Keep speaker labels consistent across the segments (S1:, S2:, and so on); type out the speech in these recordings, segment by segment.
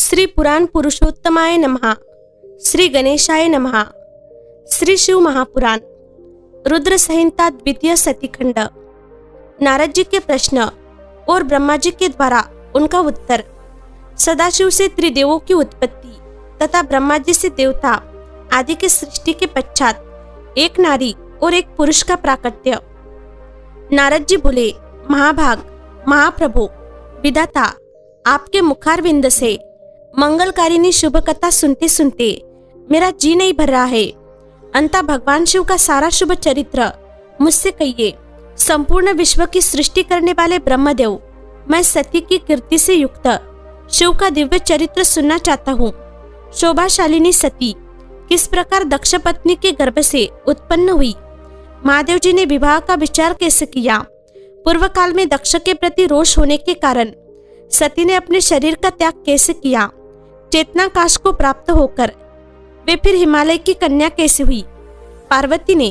S1: श्री पुराण पुरुषोत्तमाय नमः। श्री गणेशाय नमः। श्री शिव महापुराण रुद्र संहिता द्वितीय सतीखंड। नारद जी के प्रश्न और ब्रह्मा जी के द्वारा उनका उत्तर। सदाशिव से त्रिदेवों की उत्पत्ति तथा ब्रह्मा जी से देवता आदि की सृष्टि के पश्चात एक नारी और एक पुरुष का प्राकट्य। नारद जी बोले, महाभाग महाप्रभु विधाता, आपके मुखारविंद से मंगलकारिणी शुभ कथा सुनते सुनते मेरा जी नहीं भर रहा है। अंतः भगवान शिव का सारा शुभ चरित्र मुझसे कहिए। संपूर्ण विश्व की सृष्टि करने वाले ब्रह्मदेव, मैं सती की कीर्ति से युक्त शिव का दिव्य चरित्र सुनना चाहता हूँ। शोभाशालिनी सती किस प्रकार दक्ष पत्नी के गर्भ से उत्पन्न हुई, महादेव जी ने विवाह का विचार कैसे किया, पूर्व काल में दक्ष के प्रति रोष होने के कारण सती ने अपने शरीर का त्याग कैसे किया, चेतनाकाश को प्राप्त होकर वे फिर हिमालय की कन्या कैसे हुई, पार्वती ने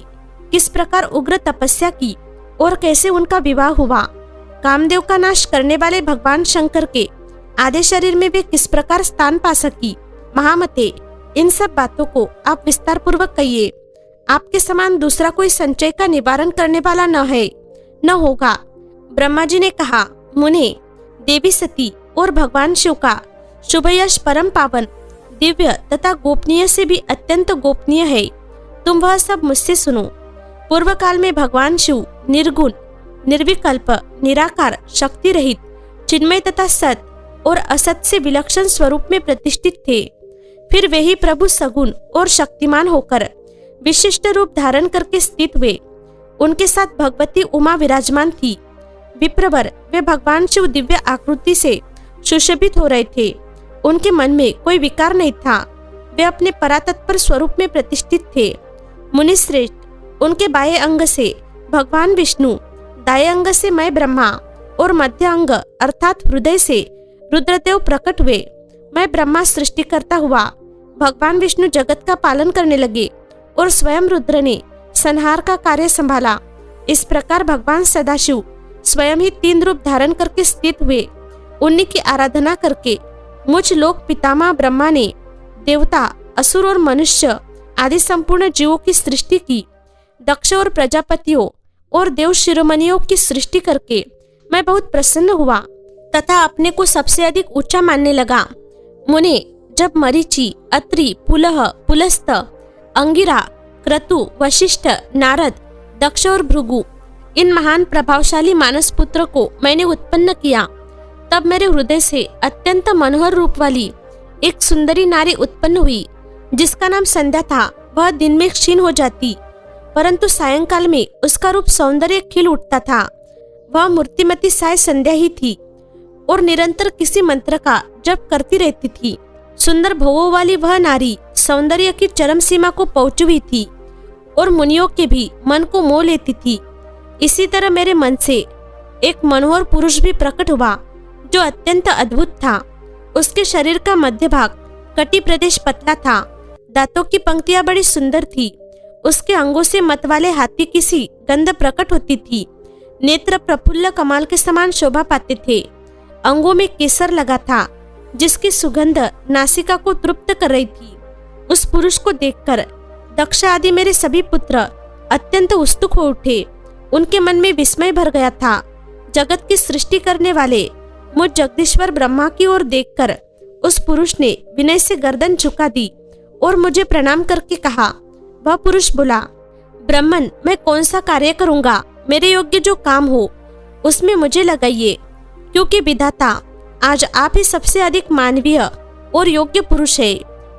S1: किस प्रकार उग्र तपस्या की और कैसे उनका विवाह हुआ, कामदेव का नाश करने वाले भगवान शंकर के आधे शरीर में वे किस प्रकार स्थान पा सकी। महामते, इन सब बातों को आप विस्तार पूर्वक कहिए। आपके समान दूसरा कोई संचय का निवारण करने वाला न है, न होगा। ब्रह्मा जी ने कहा, मुने, देवी सती और भगवान शिव का शुभ यश परम पावन, दिव्य तथा गोपनीय से भी अत्यंत गोपनीय है। तुम वह सब मुझसे सुनो। पूर्व काल में भगवान शिव निर्गुण, निर्विकल्प, निराकार, शक्ति रहित, चिन्मय तथा सत और असत से विलक्षण स्वरूप में प्रतिष्ठित थे। फिर वे ही प्रभु सगुण और शक्तिमान होकर विशिष्ट रूप धारण करके स्थित हुए। उनके साथ भगवती उमा विराजमान थी। विप्रवर वे भगवान शिव दिव्य आकृति से सुशोभित हो रहे थे। उनके मन में कोई विकार नहीं था। वे अपने परातत्पर स्वरूप में प्रतिष्ठित थे। मुनिश्रेष्ठ, उनके बाएं अंग से भगवान विष्णु, दाएं अंग से मैं ब्रह्मा और मध्य अंग अर्थात हृदय से रुद्रदेव प्रकट हुए। मैं ब्रह्मा सृष्टि करता हुआ भगवान विष्णु जगत का पालन करने लगे और स्वयं रुद्र ने संहार का कार्य संभाला। इस प्रकार भगवान सदाशिव स्वयं ही 3 रूप धारण करके स्थित हुए। उन्हीं की आराधना करके मुझ लोक पितामह ब्रह्मा ने देवता, असुर और मनुष्य आदि संपूर्ण जीवों की सृष्टि की। दक्ष और प्रजापतियों और देव शिरोमणियों की सृष्टि करके मैं बहुत प्रसन्न हुआ तथा अपने को सबसे अधिक ऊंचा मानने लगा। मुने, जब मरीचि, अत्रि, पुलह, पुलस्त, अंगिरा, क्रतु, वशिष्ठ, नारद, दक्ष और भृगु इन महान प्रभावशाली मानस पुत्र को मैंने उत्पन्न किया, तब मेरे हृदय से अत्यंत मनोहर रूप वाली एक सुंदरी नारी उत्पन्न हुई, जिसका नाम संध्या था। वह दिन में क्षीण हो जाती, परंतु सायंकाल में उसका रूप सौंदर्य खिल उठता था। वह मूर्तिमती साय संध्या ही थी और निरंतर किसी मंत्र का जप करती रहती थी। सुंदर भवों वाली वह नारी सौंदर्य की चरम सीमा को पहुंची हुई थी और मुनियों के भी मन को मोह लेती थी। इसी तरह मेरे मन से एक मनोहर पुरुष भी प्रकट हुआ, जो अत्यंत अद्भुत था। उसके शरीर का मध्य भाग कटी प्रदेश पतला था। दांतों की पंक्तियां बड़ी सुंदर थी। उसके अंगों से मत वाले हाथी की सी गंध प्रकट होती थी। नेत्र प्रफुल्ल कमाल के समान शोभा पाते थे। अंगों में केसर लगा था, जिसकी सुगंध नासिका को तृप्त कर रही थी। उस पुरुष को देखकर दक्ष आदि मेरे सभी पुत्र अत्यंत उत्सुक हो उठे। उनके मन में विस्मय भर गया था। जगत की सृष्टि करने वाले मुझ जगदीश्वर ब्रह्मा की ओर देखकर उस पुरुष ने विनय से गर्दन झुका दी और मुझे प्रणाम करके कहा। वह पुरुष बोला, ब्रह्मन, मैं कौन सा कार्य करूंगा? मेरे योग्य जो काम हो उसमें मुझे लगाइए, क्योंकि विधाता आज आप ही सबसे अधिक मानवीय और योग्य पुरुष है।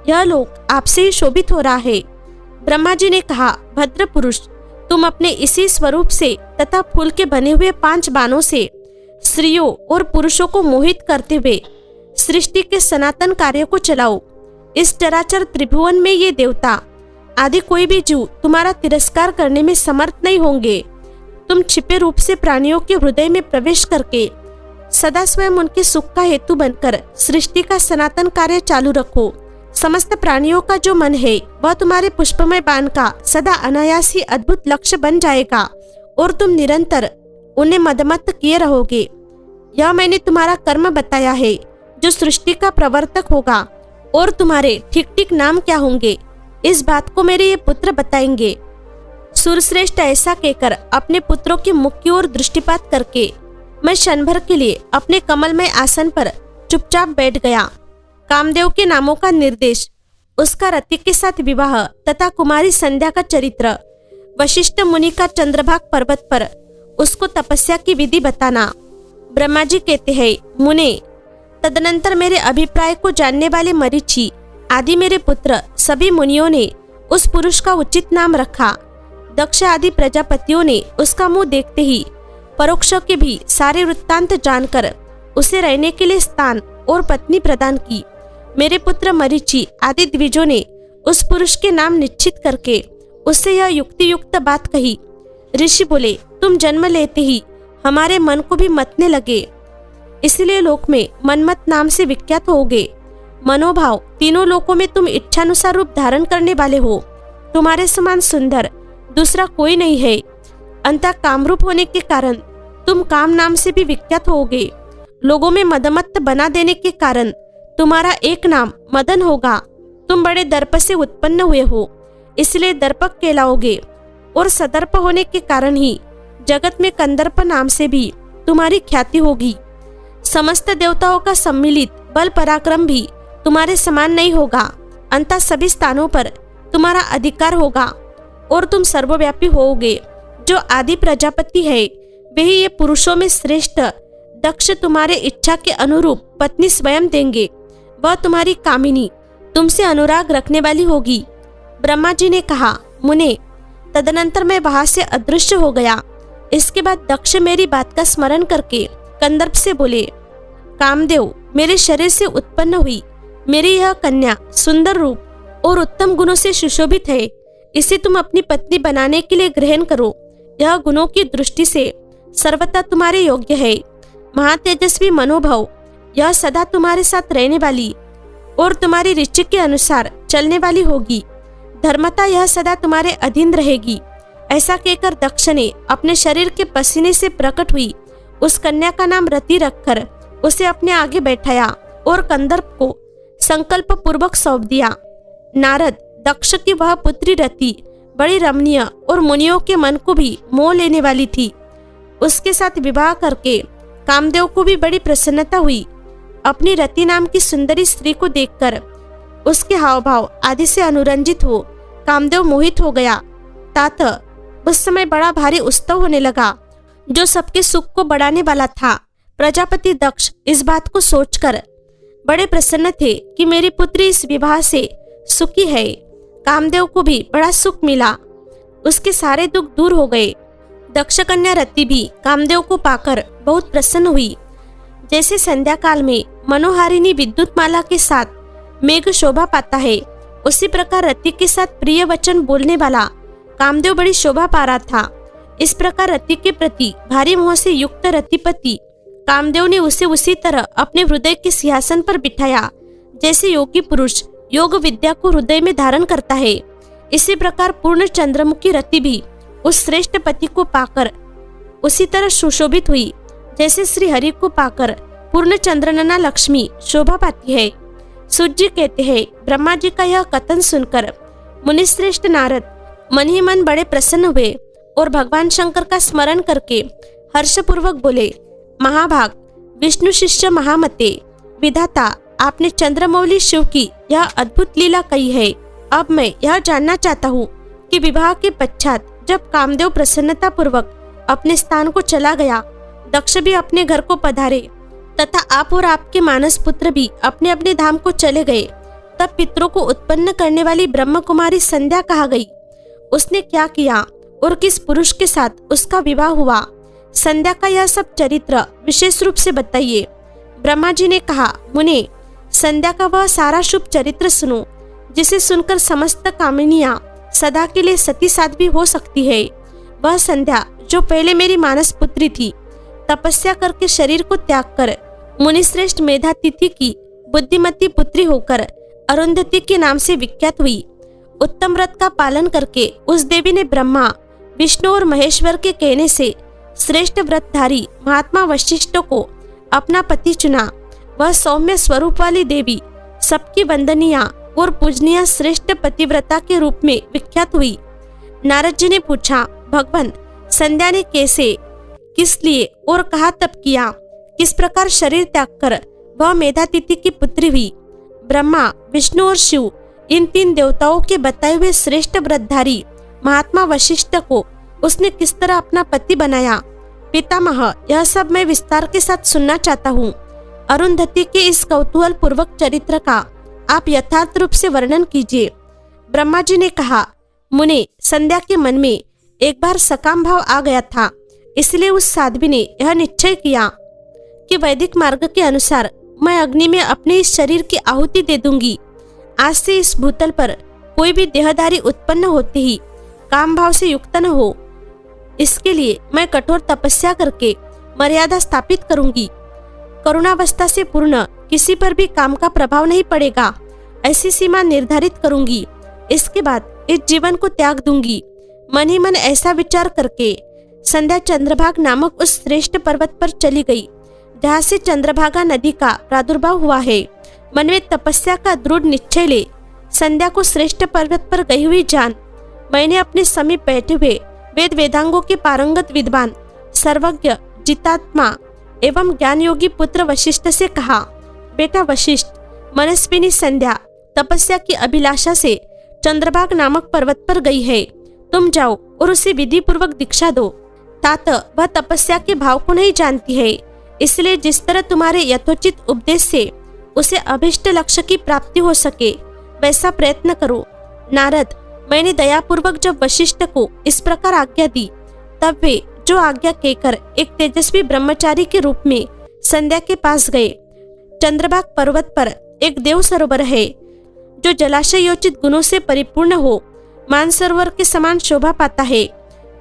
S1: यह लोक आपसे ही शोभित हो रहा है। ब्रह्मा जी ने कहा, भद्र पुरुष, तुम अपने इसी स्वरूप से तथा फूल के बने हुए 5 बाणों से स्त्रियों और पुरुषों को मोहित करते हुए सृष्टि के सनातन कार्य को चलाओ। इस चराचर त्रिभुवन में ये देवता आदि कोई भी जीव तुम्हारा तिरस्कार करने में समर्थ नहीं होंगे। तुम छिपे रूप से प्राणियों के हृदय में प्रवेश करके सदा स्वयं उनके सुख का हेतु बनकर सृष्टि का सनातन कार्य चालू रखो। समस्त प्राणियों का जो मन है वह तुम्हारे पुष्पमय बाण का सदा अनायास ही अद्भुत लक्ष्य बन जाएगा और तुम निरंतर उन्हें मदमत्त किए रहोगे। यह मैंने तुम्हारा कर्म बताया है जो सृष्टि का प्रवर्तक होगा, और तुम्हारे ठीक ठीक नाम क्या होंगे, इस बात को मेरे ये पुत्र बताएंगे। सूरश्रेष्ठ ऐसा कहकर अपने पुत्रों के मुख की ओर दृष्टिपात करके मैं क्षण भर के लिए अपने कमलमय आसन पर चुपचाप बैठ गया। कामदेव के नामों का निर्देश, उसका रति के साथ विवाह तथा कुमारी संध्या का चरित्र, वशिष्ठ मुनि का चंद्रभाग पर्वत पर उसको तपस्या की विधि बताना। ब्रह्मा जी कहते हैं, मुने, तदनंतर मेरे अभिप्राय को जानने वाले मरीचि आदि मेरे पुत्र सभी मुनियों ने उस पुरुष का उचित नाम रखा। दक्ष आदि प्रजापतियों ने उसका मुंह देखते ही परोक्ष के भी सारे वृत्तांत जानकर उसे रहने के लिए स्थान और पत्नी प्रदान की। मेरे पुत्र मरीचि आदि द्विजों ने उस पुरुष के नाम निश्चित करके उससे यह युक्ति युक्त बात कही। ऋषि बोले, तुम जन्म लेते ही हमारे मन को भी मतने लगे, इसलिए लोक में मनमत नाम से विख्यात होगे। मनोभाव तीनों लोकों में तुम इच्छानुसार रूप धारण करने वाले हो। तुम्हारे समान सुंदर दूसरा कोई नहीं है। अंतः कामरूप होने के कारण तुम काम नाम से भी विख्यात होगे। लोगों में मदमत्त बना देने के कारण तुम्हारा एक नाम मदन होगा। तुम बड़े दर्प से उत्पन्न हुए हो, इसलिए दर्पक कहलाओगे, और सदर्प होने के कारण ही जगत में कंदर्प नाम से भी तुम्हारी ख्याति होगी। समस्त देवताओं का सम्मिलित बल पराक्रम भी तुम्हारे समान नहीं होगा। अंतः सभी स्थानों पर तुम्हारा अधिकार होगा और तुम सर्वव्यापी होोगे। जो आदि प्रजापति है वही ये पुरुषों में श्रेष्ठ दक्ष तुम्हारे इच्छा के अनुरूप पत्नी स्वयं देंगे। वह तुम्हारी कामिनी, तुमसे अनुराग रखने वाली होगी। ब्रह्मा जी ने कहा, मुने, तदनंतर मैं वहां से अदृश्य हो गया। इसके बाद दक्ष मेरी बात का स्मरण करके कंदर्प से बोले, कामदेव, मेरे शरीर से उत्पन्न हुई मेरी यह कन्या सुंदर रूप और उत्तम गुणों से सुशोभित है। इसे तुम अपनी पत्नी बनाने के लिए ग्रहण करो। यह गुणों की दृष्टि से सर्वथा तुम्हारे योग्य है। महातेजस्वी मनोभाव, यह सदा तुम्हारे साथ रहने वाली और तुम्हारी रुचि के अनुसार चलने वाली होगी। धर्मता, यह सदा तुम्हारे अधीन रहेगी। ऐसा कहकर दक्ष ने अपने शरीर के पसीने से प्रकट हुई उस कन्या का नाम रति रखकर उसे अपने आगे बैठाया और कंदर्प को संकल्प पूर्वक सौंप दिया। नारद, दक्ष की वह पुत्री रति बड़ी रमणीय और मुनियों के मन को भी मोह लेने वाली थी। उसके साथ विवाह करके कामदेव को भी बड़ी प्रसन्नता हुई। अपनी रति नाम की सुंदरी स्त्री को देखकर उसके हाव भाव आदि से अनुरंजित हो कामदेव मोहित हो गया। तात उस समय बड़ा भारी उत्सव होने लगा जो सबके सुख को बढ़ाने वाला था। प्रजापति दक्ष इस बात को सोचकर बड़े प्रसन्न थे कि मेरी पुत्री इस विवाह से सुखी है। कामदेव को भी बड़ा सुख मिला, उसके सारे दुख दूर हो गए। दक्ष कन्या रति भी कामदेव को पाकर बहुत प्रसन्न हुई। जैसे संध्या काल में मनोहारिणी विद्युत माला के साथ मेघ शोभा पाता है, उसी प्रकार रति के साथ प्रिय वचन बोलने वाला कामदेव बड़ी शोभा पा रहा था। इस प्रकार रति के प्रति भारी मोह से युक्त रतिपति कामदेव ने उसे उसी तरह अपने हृदय के सिंहासन पर बिठाया जैसे योगी पुरुष योग विद्या को हृदय में धारण करता है। इसी प्रकार पूर्ण चंद्रमुखी रति भी उस श्रेष्ठ पति को पाकर उसी तरह सुशोभित हुई जैसे श्री हरि को पाकर पूर्ण चंद्रनना लक्ष्मी शोभा पाती है। सूत जी कहते हैं, ब्रह्मा जी का यह कथन सुनकर मुनिश्रेष्ठ नारद मन ही मन बड़े प्रसन्न हुए और भगवान शंकर का स्मरण करके हर्षपूर्वक बोले, महाभाग, विष्णु शिष्य महामते, विधाता, आपने चंद्रमौली शिव की यह अद्भुत लीला कही है। अब मैं यह जानना चाहता हूँ कि विवाह के पश्चात जब कामदेव प्रसन्नता पूर्वक अपने स्थान को चला गया, दक्ष भी अपने घर को पधारे तथा आप और आपके मानस पुत्र भी अपने अपने धाम को चले गए, तब पितरों को उत्पन्न करने वाली ब्रह्म कुमारी संध्या कहा गई। उसने क्या किया और किस पुरुष के साथ उसका विवाह हुआ, संध्या का यह सब चरित्र विशेष रूप से बताइए। ब्रह्मा जी ने कहा, मुने, संध्या का वह सारा शुभ चरित्र सुनो जिसे सुनकर समस्त कामिनियां सदा के लिए सती साध्वी हो सकती है। वह संध्या जो पहले मेरी मानस पुत्री थी, तपस्या करके शरीर को त्याग कर मुनिश्रेष्ठ मेधातिथि की बुद्धिमती पुत्री होकर अरुंधति के नाम से विख्यात हुई। उत्तम व्रत का पालन करके उस देवी ने ब्रह्मा, विष्णु और महेश्वर के कहने से श्रेष्ठ व्रतधारी महात्मा वशिष्ठ को अपना पति चुना वह सौम्य स्वरूप वाली देवी सबकी वंदनीय और पूजनीय श्रेष्ठ पतिव्रता के रूप में विख्यात हुई। नारद जी ने पूछा, भगवान, संध्या ने कैसे, किस लिए और कहाँ तप किया? किस प्रकार शरीर त्याग कर वह मेधातिथि की पुत्री हुई? ब्रह्मा, विष्णु और शिव, इन 3 देवताओं के बताए हुए श्रेष्ठ व्रतधारी महात्मा वशिष्ठ को उसने किस तरह अपना पति बनाया? पितामह, यह सब मैं विस्तार के साथ सुनना चाहता हूँ। अरुंधति के इस कौतूहल पूर्वक चरित्र का आप यथार्थ रूप से वर्णन कीजिए। ब्रह्मा जी ने कहा, मुने, संध्या के मन में एक बार सकाम भाव आ गया था, इसलिए उस साध्वी ने यह निश्चय किया कि वैदिक मार्ग के अनुसार मैं अग्नि में अपने इस शरीर की आहुति दे दूंगी। आज से इस भूतल पर कोई भी देहधारी उत्पन्न होते ही काम भाव से युक्त न हो, इसके लिए मैं कठोर तपस्या करके मर्यादा स्थापित करूंगी। करुणावस्था से पूर्ण किसी पर भी काम का प्रभाव नहीं पड़ेगा, ऐसी सीमा निर्धारित करूंगी। इसके बाद इस जीवन को त्याग दूंगी। मन ही मन ऐसा विचार करके संध्या चंद्रभागा नामक उस श्रेष्ठ पर्वत पर चली गई, जहाँ से चंद्रभागा नदी का प्रादुर्भाव हुआ है। मन में तपस्या का दृढ़ निश्चय ले संध्या को श्रेष्ठ पर्वत पर गई हुई जान मैंने अपने समीप बैठे हुए वेद वेदांगों के पारंगत विद्वान, सर्वज्ञ, जितात्मा एवं ज्ञान योगी पुत्र वशिष्ठ से कहा, बेटा वशिष्ठ, मनस्विनी संध्या तपस्या की अभिलाषा से चंद्रभागा नामक पर्वत पर गई है। तुम जाओ और उसे विधि पूर्वक दीक्षा दो। तात वह तपस्या के भाव को नहीं जानती है, इसलिए जिस तरह तुम्हारे यथोचित उपदेश से उसे अभिष्ट लक्ष्य की प्राप्ति हो सके वैसा प्रयत्न करो। नारद, मैंने दयापूर्वक जब वशिष्ठ को इस प्रकार आज्ञा दी, तब वे जो आज्ञा कहकर एक तेजस्वी ब्रह्मचारी के रूप में संध्या के पास गए। चंद्रभागा पर्वत पर एक देव सरोवर है, जो जलाशयोचित गुणों से परिपूर्ण हो मानसरोवर के समान शोभा पाता है।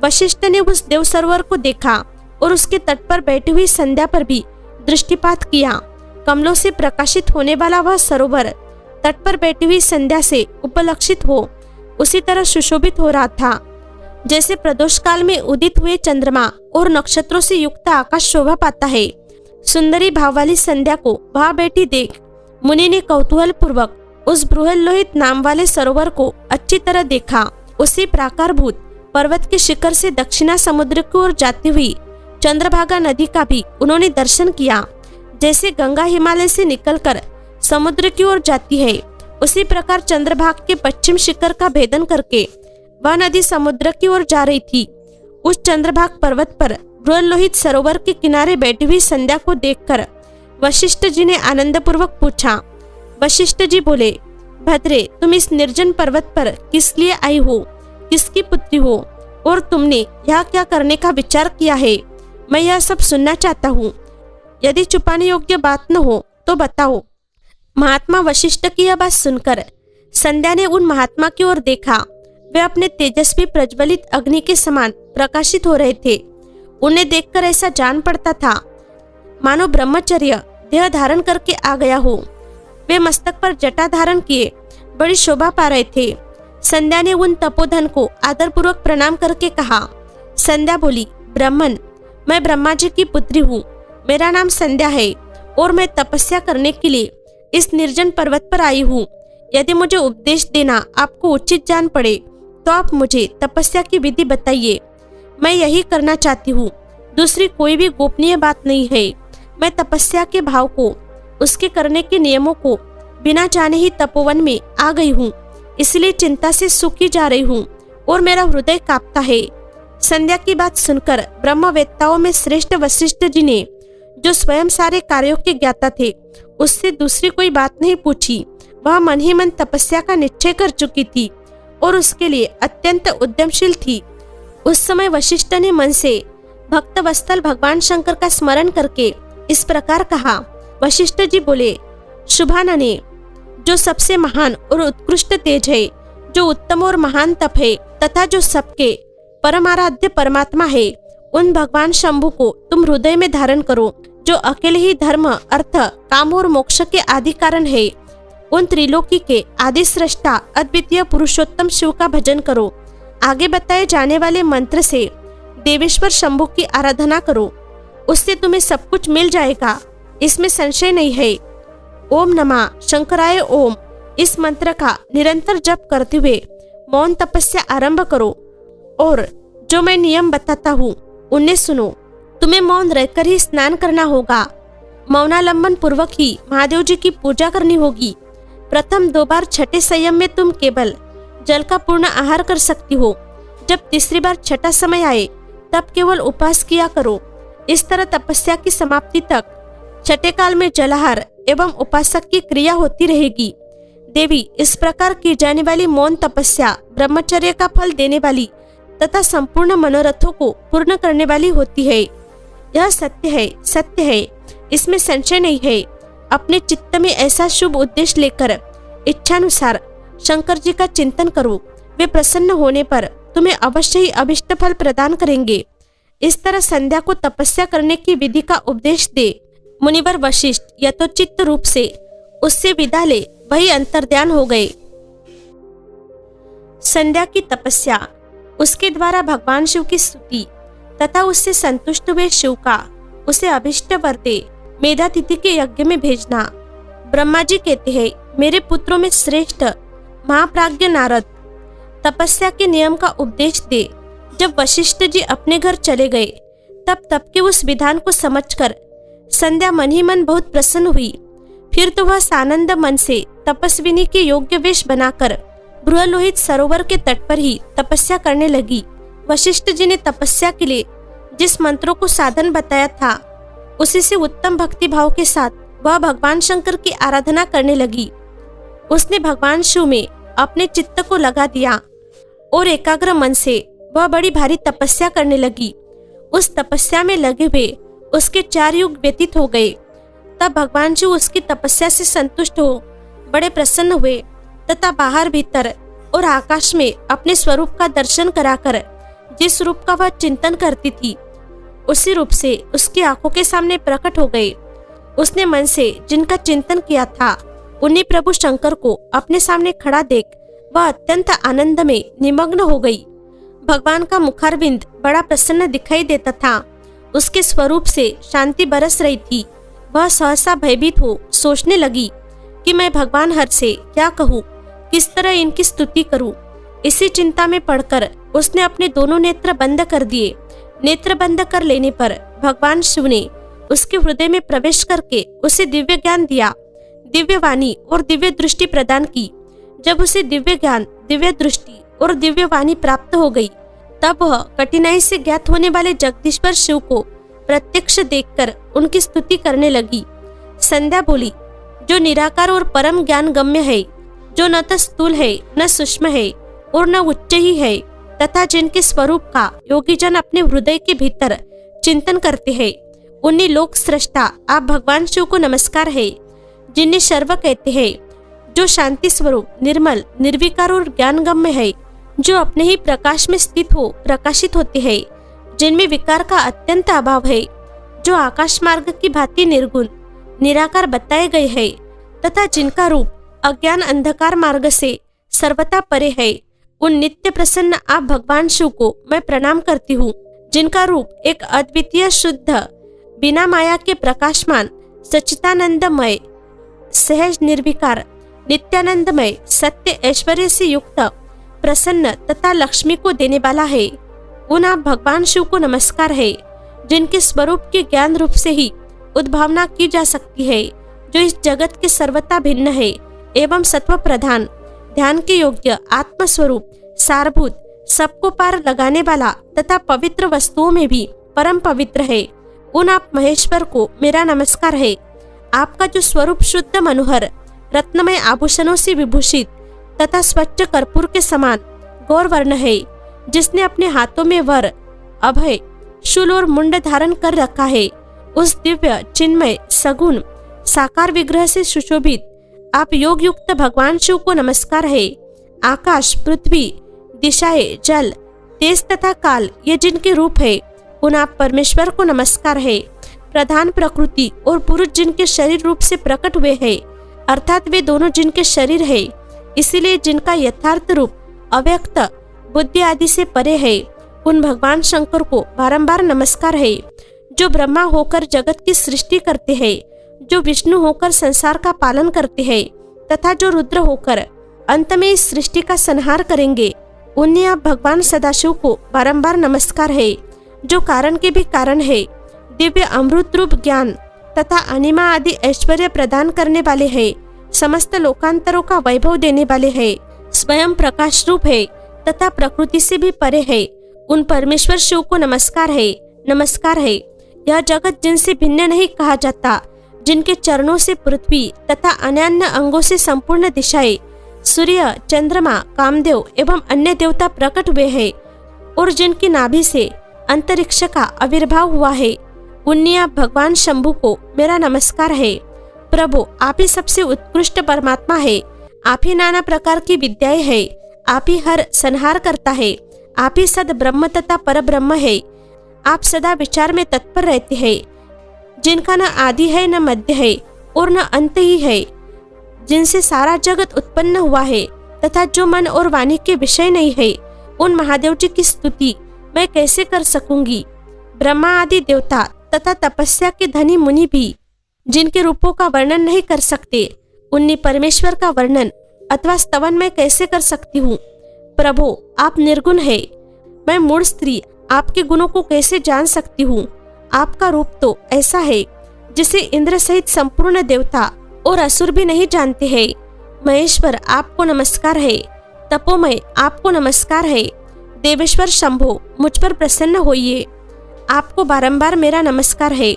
S1: वशिष्ठ ने उस देव सरोवर को देखा और उसके तट पर बैठी हुई संध्या पर भी दृष्टिपात किया। कमलों से प्रकाशित होने वाला वह सरोवर तट पर बैठी हुई संध्या से उपलक्षित हो उसी तरह सुशोभित हो रहा था, जैसे प्रदोष काल में उदित हुए चंद्रमा और नक्षत्रों से युक्त आकाश शोभा पाता है। सुंदरी भाव वाली संध्या को वहां बैठी देख मुनि ने कौतूहल पूर्वक उस बृहल्लोहित नाम वाले सरोवर को अच्छी तरह देखा। उसी प्राकारभूत पर्वत के शिखर से दक्षिणा समुद्र की ओर जाती हुई चंद्रभागा नदी का भी उन्होंने दर्शन किया। जैसे गंगा हिमालय से निकलकर समुद्र की ओर जाती है, उसी प्रकार चंद्रभागा के पश्चिम शिखर का भेदन करके वह नदी समुद्र की ओर जा रही थी। उस चंद्रभागा पर्वत पर बृहल्लोहित सरोवर के किनारे बैठी हुई संध्या को देखकर वशिष्ठ जी ने आनंदपूर्वक पूछा। वशिष्ठ जी बोले, भद्रे, तुम इस निर्जन पर्वत पर किस लिए आई हो? किसकी पुत्री हो? और तुमने यहाँ क्या करने का विचार किया है? मैं यह सब सुनना चाहता हूँ। यदि छुपाने योग्य बात न हो तो बताओ। महात्मा वशिष्ठ की यह बात सुनकर संध्या ने उन महात्मा की ओर देखा। वे अपने तेजस्वी प्रज्वलित अग्नि के समान प्रकाशित हो रहे थे। उन्हें देखकर ऐसा जान पड़ता था मानो ब्रह्मचर्य देह धारण करके आ गया हो। वे मस्तक पर जटा धारण किए बड़ी शोभा पा रहे थे। संध्या ने उन तपोधन को आदरपूर्वक प्रणाम करके कहा। संध्या बोली, ब्राह्मण, मैं ब्रह्मा जी की पुत्री हूँ। मेरा नाम संध्या है और मैं तपस्या करने के लिए इस निर्जन पर्वत पर आई हूँ। यदि मुझे उपदेश देना आपको उचित जान पड़े तो आप मुझे तपस्या की विधि बताइए। मैं यही करना चाहती हूँ, दूसरी कोई भी गोपनीय बात नहीं है। मैं तपस्या के भाव को, उसके करने के नियमों को बिना जाने ही तपोवन में आ गई हूँ, इसलिए चिंता से सूखी जा रही हूँ और मेरा हृदय कांपता है। संध्या की बात सुनकर ब्रह्मवेत्ताओं में श्रेष्ठ वशिष्ठ जी ने, जो स्वयं सारे कार्यों के ज्ञाता थे, उससे दूसरी कोई बात नहीं पूछी। वह मन ही मन तपस्या का निश्चय कर चुकी थी और उसके लिए अत्यंत उद्यमशील थी। उस समय वशिष्ठ ने मन से भक्तवत्सल भगवान शंकर का स्मरण करके इस प्रकार कहा। वशिष्ठ जी बोले, शुभानने, जो सबसे महान और उत्कृष्ट तेज है, जो उत्तम और महान तप है तथा जो सबके परमाराध्य परमात्मा है, उन भगवान शंभु को तुम हृदय में धारण करो, जो अकेले ही धर्म, अर्थ, काम और मोक्ष के आदि कारण है। उन त्रिलोकी के आदि सृष्टा अद्वितीय पुरुषोत्तम शिव का भजन करो। आगे बताए जाने वाले मंत्र से देवेश्वर शंभु की आराधना करो, उससे तुम्हें सब कुछ मिल जाएगा। इसमें संशय नहीं है। ओम नमः शंकराय ओम इस मंत्र का निरंतर जप करते हुए मौन तपस्या आरंभ करो और जो मैं नियम बताता हूँ उन्हें सुनो। तुम्हें मौन रहकर ही स्नान करना होगा। मौनालंबन पूर्वक ही महादेव जी की पूजा करनी होगी। प्रथम 2 बार छठे संयम में तुम केवल जल का पूर्ण आहार कर सकती हो। जब तीसरी बार छठा समय आए तब केवल उपवास किया करो। इस तरह तपस्या की समाप्ति तक छठे काल में जलाहार एवं उपासक की क्रिया होती रहेगी। देवी, इस प्रकार की जाने वाली मौन तपस्या ब्रह्मचर्य का फल देने वाली तथा संपूर्ण मनोरथों को पूर्ण करने वाली होती है। यह सत्य है, सत्य है, इसमें संशय नहीं है। अपने चित्त में ऐसा शुभ उद्देश्य लेकर इच्छानुसार शंकर जी का चिंतन करो। वे प्रसन्न होने पर तुम्हें अवश्य ही अभिष्ट फल प्रदान करेंगे। इस तरह संध्या को तपस्या करने की विधि का उपदेश दे मुनिवर वशिष्ठ यथोचित रूप से उससे विदा ले वही अंतर्ध्यान हो गए। संध्या की तपस्या, उसके द्वारा भगवान शिव की स्तुति तथा उससे संतुष्ट हुए शिव का उसे अभिष्ट वर दे मेधातिथि के यज्ञ में भेजना। ब्रह्मा जी कहते हैं, मेरे पुत्रों में श्रेष्ठ महाप्राज्ञ नारद तपस्या के नियम का उपदेश दे। जब वशिष्ठ जी अपने घर चले गए तब के उस विधान को समझकर संध्या मन ही मन बहुत प्रसन्न हुई। फिर तो वह सानंद मन से तपस्विनी के योग्य वेश बनाकर बृहलोहित सरोवर के तट पर ही तपस्या करने लगी। वशिष्ठ जी ने तपस्या के लिए जिस मंत्रों को साधन बताया था उसी से उत्तम भक्ति भाव के साथ वह भगवान शंकर की आराधना करने लगी। उसने भगवान शिव में अपने चित्त को लगा दिया और एकाग्र मन से वह बड़ी भारी तपस्या करने लगी। उस तपस्या में लगे हुए उसके 4 युग व्यतीत हो गए। तब भगवान शिव उसकी तपस्या से संतुष्ट हो बड़े प्रसन्न हुए तथा बाहर भीतर और आकाश में अपने स्वरूप का दर्शन कराकर जिस रूप का वह चिंतन करती थी उसी रूप से उसकी आंखों के सामने प्रकट हो गए। उसने मन से जिनका चिंतन किया था उन्हीं प्रभु शंकर को अपने सामने खड़ा देख वह अत्यंत आनंद में निमग्न हो गई। भगवान का मुखारविंद बड़ा प्रसन्न दिखाई देता था। उसके स्वरूप से शांति बरस रही थी। वह सहसा भयभीत हो सोचने लगी कि मैं भगवान हर से क्या कहूँ, किस तरह इनकी स्तुति करूँ। इसी चिंता में पड़कर उसने अपने दोनों नेत्र बंद कर दिए। नेत्र बंद कर लेने पर भगवान शिव ने उसके हृदय में प्रवेश करके उसे दिव्य ज्ञान दिया, दिव्य वाणी और दिव्य दृष्टि प्रदान की। जब उसे दिव्य ज्ञान, दिव्य दृष्टि और दिव्य वाणी प्राप्त हो गई तब वह कठिनाई से ज्ञात होने वाले जगदीश्वर शिव को प्रत्यक्ष देखकर उनकी स्तुति करने लगी। संध्या बोली, जो निराकार और परम ज्ञान गम्य है, जो न तो स्थूल है न सूक्ष्म है और न उच्च ही है, तथा जिनके स्वरूप का योगीजन अपने हृदय के भीतर चिंतन करते हैं, उन्हीं लोक सृष्टा आप भगवान शिव को नमस्कार है। जिन्हें सर्व कहते हैं, जो शांति स्वरूप निर्मल निर्विकार और ज्ञानगम्य है, जो अपने ही प्रकाश में स्थित हो प्रकाशित होते हैं, जिनमें विकार का अत्यंत अभाव है, जो आकाश मार्ग की भांति निर्गुण निराकार बताए गए हैं तथा जिनका रूप अज्ञान अंधकार मार्ग से सर्वथा परे है, उन नित्य प्रसन्न आप भगवान शिव को मैं प्रणाम करती हूँ। जिनका रूप एक अद्वितीय शुद्ध बिना माया के प्रकाशमान सच्चिदानंदमय सहज निर्विकार नित्यानंदमय सत्य ऐश्वर्य से युक्त प्रसन्न तथा लक्ष्मी को देने वाला है, उन आप भगवान शिव को नमस्कार है। जिनके स्वरूप के ज्ञान रूप से ही उद्भावना की जा सकती है, जो इस जगत के सर्वथा भिन्न है एवं सत्व प्रधान ध्यान के योग्य आत्मस्वरूप सारभूत सबको पार लगाने वाला तथा पवित्र वस्तुओं में भी परम पवित्र है, उन आप महेश्वर को मेरा नमस्कार है। आपका जो स्वरूप शुद्ध मनोहर रत्नमय आभूषणों से विभूषित तथा स्वच्छ कर्पूर के समान गौरवर्ण है, जिसने अपने हाथों में वर अभय शूल और मुंड धारण कर रखा है, उस दिव्य चिन्मय सगुण साकार विग्रह से सुशोभित आप योग युक्त भगवान शिव को नमस्कार है। आकाश पृथ्वी दिशाएं जल तेज तथा काल ये जिनके रूप है, उन आप परमेश्वर को नमस्कार है। प्रधान प्रकृति और पुरुष जिनके शरीर रूप से प्रकट हुए हैं, अर्थात वे दोनों जिनके शरीर है, इसीलिए जिनका यथार्थ रूप अव्यक्त बुद्धि आदि से परे है, उन भगवान शंकर को बारंबार नमस्कार है। जो ब्रह्मा होकर जगत की सृष्टि करते हैं, जो विष्णु होकर संसार का पालन करते हैं तथा जो रुद्र होकर अंत में इस सृष्टि का संहार करेंगे, उन्हें आप भगवान सदाशिव को बारंबार नमस्कार है, जो कारण के भी कारण है, दिव्य अमृत रूप ज्ञान तथा अनिमा आदि ऐश्वर्य प्रदान करने वाले हैं, समस्त लोकांतरों का वैभव देने वाले हैं, स्वयं प्रकाश रूप है तथा प्रकृति से भी परे है। उन परमेश्वर शिव को नमस्कार है, नमस्कार है। यह जगत जिनसे भिन्न नहीं कहा जाता, जिनके चरणों से पृथ्वी तथा अन्य अंगों से संपूर्ण दिशाएं, सूर्य, चंद्रमा, कामदेव एवं अन्य देवता प्रकट हुए हैं और जिनकी नाभि से अंतरिक्ष का आविर्भाव हुआ है, उन्हें आप भगवान शंभु को मेरा नमस्कार है। प्रभु, आप ही सबसे उत्कृष्ट परमात्मा है, आप ही नाना प्रकार की विद्याएं है, आप ही हर संहार करता है, आप ही सद ब्रह्म तथा पर ब्रह्म है। आप सदा विचार में तत्पर रहते हैं, जिनका न आदि है न मध्य है और न अंत ही है, जिनसे सारा जगत उत्पन्न हुआ है तथा जो मन और वाणी के विषय नहीं है, उन महादेव जी की स्तुति मैं कैसे कर सकूंगी। ब्रह्मा आदि देवता तथा तपस्या के धनी मुनि भी जिनके रूपों का वर्णन नहीं कर सकते, उन्हीं परमेश्वर का वर्णन अथवा स्तवन मैं कैसे कर सकती हूँ। प्रभु, आप निर्गुण है, मैं मूढ़ स्त्री आपके गुणों को कैसे जान सकती हूँ। आपका रूप तो ऐसा है जिसे इंद्र सहित संपूर्ण देवता और असुर भी नहीं जानते हैं। महेश्वर, आपको नमस्कार है। तपोमय, आपको नमस्कार है। देवेश्वर शंभो, मुझ पर प्रसन्न होइए, आपको बारंबार मेरा नमस्कार है।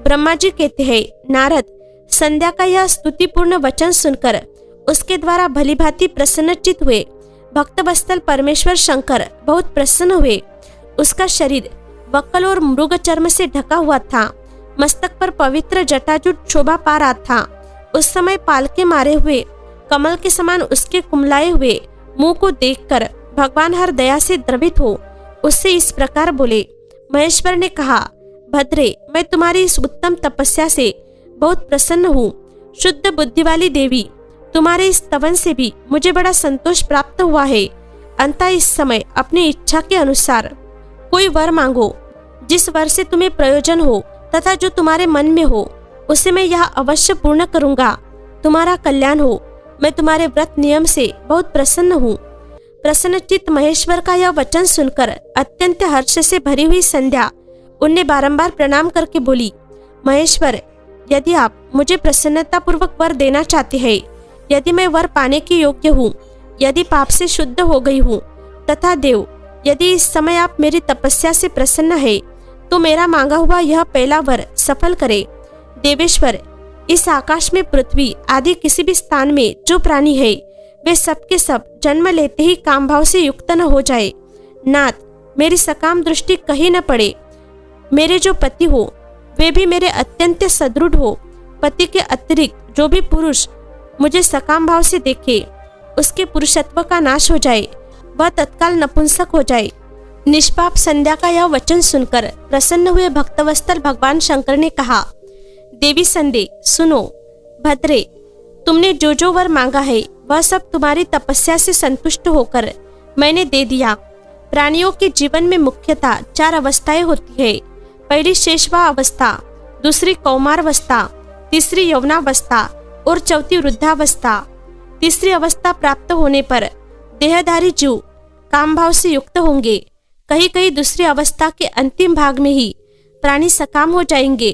S1: ब्रह्मा जी कहते हैं, नारद, संध्या का यह स्तुतिपूर्ण वचन सुनकर उसके द्वारा भलीभांति प्रसन्नचित हुए। भक्तवत्सल परमेश्वर शंकर बहुत प्रसन्न हुए। उसका शरीर वक्कल और मृग चर्म से ढका हुआ था, मस्तक पर पवित्र जटाजूट शोभा पा रहा था। उस समय पालके मारे हुए कमल के समान उसके कुमलाए हुए मुंह को देखकर भगवान हर दया से द्रवित हो उससे इस प्रकार बोले। महेश्वर ने कहा, भद्रे, मैं तुम्हारी इस उत्तम तपस्या से बहुत प्रसन्न हूँ। शुद्ध बुद्धि वाली देवी, तुम्हारे इस स्तवन से भी मुझे बड़ा संतोष प्राप्त हुआ है। अंततः इस समय अपनी इच्छा के अनुसार कोई वर मांगो, जिस वर से तुम्हें प्रयोजन हो तथा जो तुम्हारे मन में हो, उसे मैं यह अवश्य पूर्ण करूंगा। तुम्हारा कल्याण हो। मैं तुम्हारे व्रत नियम से बहुत प्रसन्न हूँ। प्रसन्नचित्त महेश्वर का यह वचन सुनकर अत्यंत हर्ष से भरी हुई संध्या उन्हें बारंबार प्रणाम करके बोली, महेश्वर, यदि आप मुझे प्रसन्नता पूर्वक वर देना चाहते हैं, यदि मैं वर पाने के योग्य हूँ, यदि पाप से शुद्ध हो गई हूँ, तथा देव, यदि इस समय आप मेरी तपस्या से प्रसन्न है, तो मेरा मांगा हुआ यह पहला वर सफल करे। देवेश्वर, इस आकाश में पृथ्वी आदि किसी भी स्थान में जो प्राणी है, वे सब के सब जन्म लेते ही काम भाव से युक्त न हो जाए। नाथ, मेरी सकाम दृष्टि कहीं न पड़े। मेरे जो पति हो, वे भी मेरे अत्यंत सदृढ़ हो। पति के अतिरिक्त जो भी पुरुष मुझे सकाम भाव से देखे, उसके पुरुषत्व का नाश हो जाए, वह तत्काल नपुंसक हो जाए। निष्पाप संध्या का यह वचन सुनकर प्रसन्न हुए भक्तवत्सल भगवान शंकर ने कहा, देवी संदे, सुनो। भद्रे, तुमने जो जो वर मांगा है, वह सब तुम्हारी तपस्या से संतुष्ट होकर मैंने दे दिया। प्राणियों के जीवन में मुख्यतः 4 अवस्थाएं होती है। पहली शेषवा अवस्था, दूसरी कौमारावस्था, तीसरी यौवनावस्था और चौथी वृद्धावस्था। तीसरी अवस्था प्राप्त होने पर देहधारी जीव काम भाव से युक्त होंगे। कहीं कहीं दूसरी अवस्था के अंतिम भाग में ही प्राणी सकाम हो जाएंगे।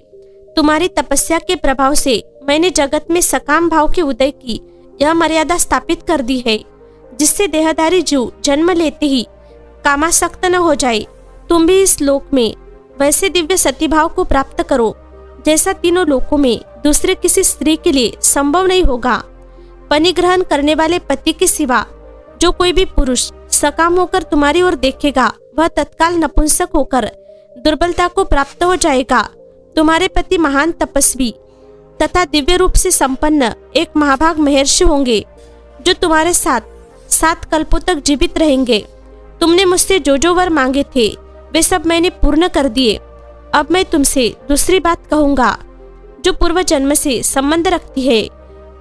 S1: तुम्हारी तपस्या के प्रभाव से मैंने जगत में सकाम भाव के उदय की यह मर्यादा स्थापित कर दी है, जिससे देहधारी जीव जन्म लेते ही कामासक्त न हो जाए। तुम भी इस लोक में वैसे दिव्य सतीभाव को प्राप्त करो, जैसा तीनों लोकों में दूसरे किसी स्त्री के लिए संभव नहीं होगा। पनिग्रहण करने वाले पति के सिवा जो कोई भी पुरुष सकाम होकर तुम्हारी ओर देखेगा, वह तत्काल नपुंसक होकर दुर्बलता को प्राप्त हो जाएगा। तुम्हारे पति महान तपस्वी तथा दिव्य रूप से संपन्न एक महाभाग महर्षि होंगे, जो तुम्हारे साथ 7 कल्पों तक जीवित रहेंगे। तुमने मुझसे जो जो वर मांगे थे, वे सब मैंने पूर्ण कर दिए। अब मैं तुमसे दूसरी बात कहूंगा, जो पूर्व जन्म से संबंध रखती है।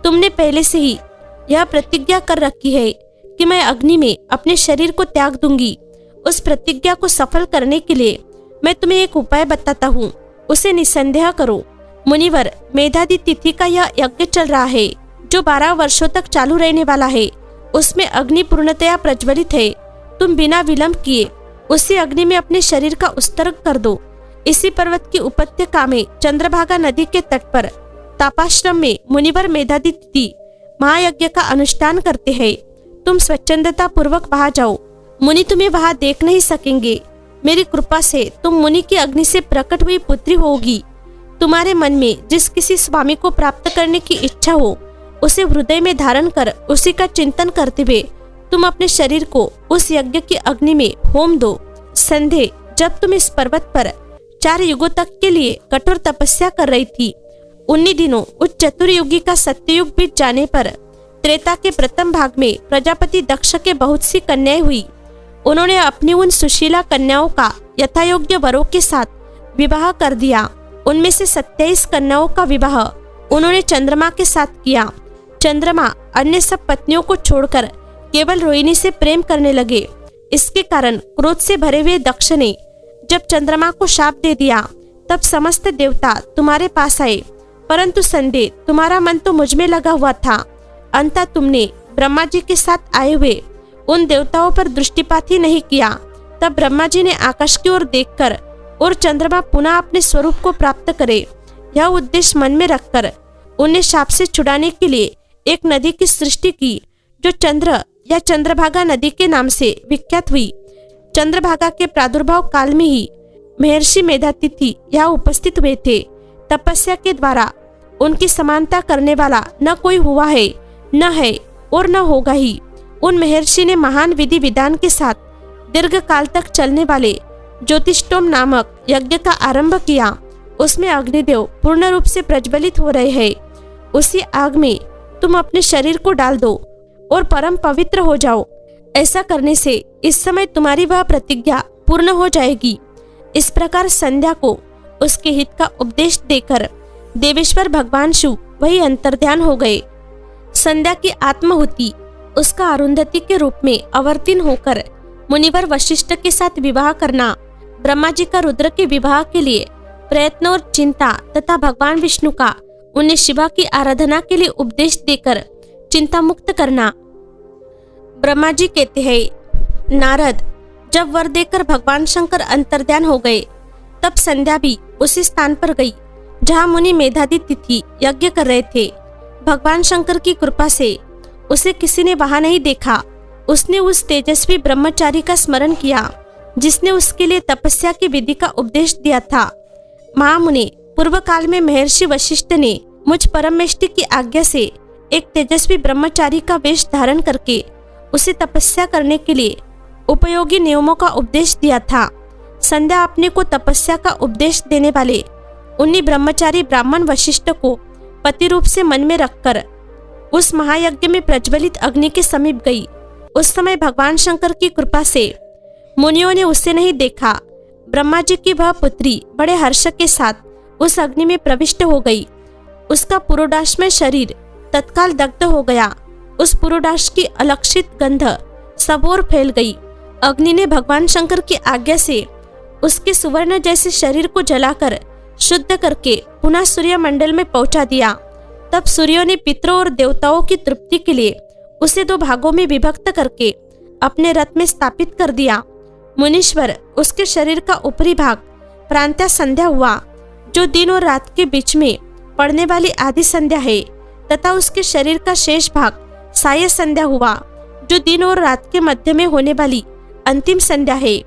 S1: तुमने पहले से ही यह प्रतिज्ञा कर रखी है कि मैं अग्नि में अपने शरीर को त्याग दूंगी। उस प्रतिज्ञा को सफल करने के लिए मैं तुम्हें एक उपाय बताता हूँ, उसे निसंदेह करो। मुनिवर, मेधादी तिथि का यह यज्ञ चल रहा है जो 12 वर्षों तक चालू रहने वाला है। उसमें अग्नि पूर्णतया प्रज्वलित है। तुम बिना विलंब किए उसी अग्नि में अपने शरीर का उत्सर्ग कर दो। इसी पर्वत की उपत्यका में चंद्रभागा नदी के तट पर तापाश्रम में मुनिवर मेधादिति महायज्ञ का अनुष्ठान करते हैं। तुम स्वच्छंदता पूर्वक वहां जाओ। मुनि तुम्हें वहां देख नहीं सकेंगे। मेरी कृपा से तुम मुनि की अग्नि से प्रकट हुई पुत्री होगी। तुम्हारे मन में जिस किसी स्वामी को प्राप्त करने की इच्छा हो उसे हृदय में धारण कर उसी का चिंतन करते हुए तुम अपने शरीर को उस यज्ञ की अग्नि में होम दो। संध्या, जब तुम इस पर्वत पर 4 युगों तक के लिए कठोर तपस्या कर रही थी, उन्हीं दिनों उस चतुर्युगी का सत्ययुग बीत जाने पर त्रेता के प्रथम भाग में प्रजापति दक्ष के बहुत सी कन्याएं हुई। उन्होंने अपनी उन सुशीला कन्याओं का यथायोग्य वरों के साथ विवाह कर दिया। उनमें से 27 कन्याओं का विवाह उन्होंने चंद्रमा के साथ किया। चंद्रमा अन्य सब पत्नियों को छोड़कर केवल रोहिणी से प्रेम करने लगे। इसके कारण क्रोध से भरे हुए दक्ष ने जब चंद्रमा को शाप दे दिया तब समस्त देवता तुम्हारे पास आए, परंतु संध्या, तुम्हारा मन तो मुझ में लगा हुआ था। अंततः तुमने ब्रह्मा जी के साथ आए हुए उन देवताओं पर दृष्टिपात ही नहीं किया। तब ब्रह्मा जी ने आकाश की ओर देखकर और चंद्रमा पुनः अपने स्वरूप को प्राप्त करे यह उद्देश्य मन में रखकर उन्हें शाप से छुड़ाने के लिए एक नदी की सृष्टि की जो चंद्र या चंद्रभागा नदी के नाम से विख्यात हुई। चंद्रभागा के प्रादुर्भाव काल में ही महर्षि मेधातिथि यहाँ उपस्थित हुए थे। तपस्या के द्वारा उनकी समानता करने वाला न कोई हुआ है, न है और न होगा ही। उन महर्षि ने महान विधि विधान के साथ दीर्घ काल तक चलने वाले ज्योतिष्टोम नामक यज्ञ का आरंभ किया। उसमें अग्निदेव पूर्ण रूप से प्रज्वलित हो रहे हैं। उसी आग में तुम अपने शरीर को डाल दो और परम पवित्र हो जाओ। ऐसा करने से इस समय तुम्हारी वह प्रतिज्ञा पूर्ण हो जाएगी। इस प्रकार संध्या को उसके हित का उपदेश देकर देवेश्वर भगवान शिव वही अंतर्ध्यान हो गए। संध्या की आत्माहुति उसका अरुंधति के रूप में अवतीर्ण होकर मुनिवर वशिष्ठ के साथ विवाह करना, ब्रह्मा जी का रुद्र के विवाह के लिए प्रयत्न और चिंता तथा भगवान विष्णु का उन्हें शिवा की आराधना के लिए उपदेश देकर चिंता मुक्त करना। ब्रह्मा जी कहते हैं, नारद, जब वर देकर भगवान शंकर अंतर्ध्यान हो गए तब संध्या भी उसी स्थान पर गई जहाँ मुनि मेधादिति यज्ञ कर रहे थे। भगवान शंकर की कृपा से उसे किसी ने वहां नहीं देखा। उसने उस तेजस्वी ब्रह्मचारी का स्मरण किया जिसने उसके लिए तपस्या की विधि का उपदेश दिया था। महामुनि, पूर्व काल में महर्षि वशिष्ठ ने मुझ परमेष्टि की आज्ञा से एक तेजस्वी ब्रह्मचारी का वेश धारण करके उसे तपस्या करने के लिए उपयोगी नियमों का उपदेश दिया था। संध्या अपने को तपस्या का उपदेश देने वाले उन्हीं ब्रह्मचारी ब्राह्मण वशिष्ठ को पति रूप से मन में रखकर उस महायज्ञ में प्रज्वलित अग्नि के समीप गई। उस समय भगवान शंकर की कृपा से मुनियों ने उसे नहीं देखा। ब्रह्मा जी की वह पुत्री बड़े हर्ष के साथ उस अग्नि में प्रविष्ट हो गई। उसका पुरोडाश शरीर तत्काल दग्ध हो गया। उस पुरोडाश की अलक्षित गंध सब ओर फैल गई। अग्नि ने भगवान शंकर की आज्ञा से उसके सुवर्ण जैसे शरीर को जलाकर शुद्ध करके पुनः सूर्य मंडल में पहुंचा दिया। तब सूर्यों ने पितरों और देवताओं की तृप्ति के लिए उसे 2 भागों में विभक्त करके अपने रथ में स्थापित कर दिया। मुनीश्वर, उसके शरीर का ऊपरी भाग प्रांत्य संध्या हुआ जो दिन और रात के बीच में पड़ने वाली आदि संध्या है, तथा उसके शरीर का शेष भाग साय संध्या हुआ जो दिन और रात के मध्य में होने वाली अंतिम संध्या है।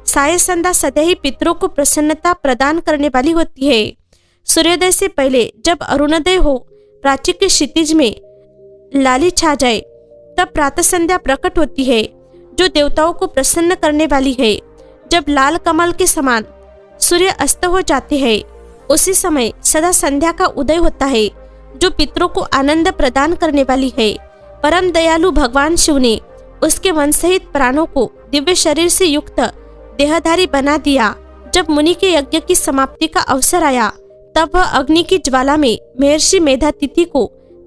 S1: साय संध्या सदा ही पितरों को प्रसन्नता प्रदान करने वाली होती है। सूर्योदय से पहले जब अरुणोदय हो, प्राची के क्षितिज में लाली छा जाए, तब प्रातः संध्या प्रकट होती है जो देवताओं को प्रसन्न करने वाली है। जब लाल कमल के समान सूर्य अस्त हो जाते हैं, उसी समय सदा संध्या का उदय होता है जो पितरों को आनंद प्रदान करने वाली है। परम दयालु भगवान शिव ने उसके मन सहित प्राणों को दिव्य शरीर से युक्त देहधारी बना दिया। जब मुनि के यज्ञ की समाप्ति का अवसर आया तब वह अग्नि की ज्वाला में महर्षि मेधातिथि को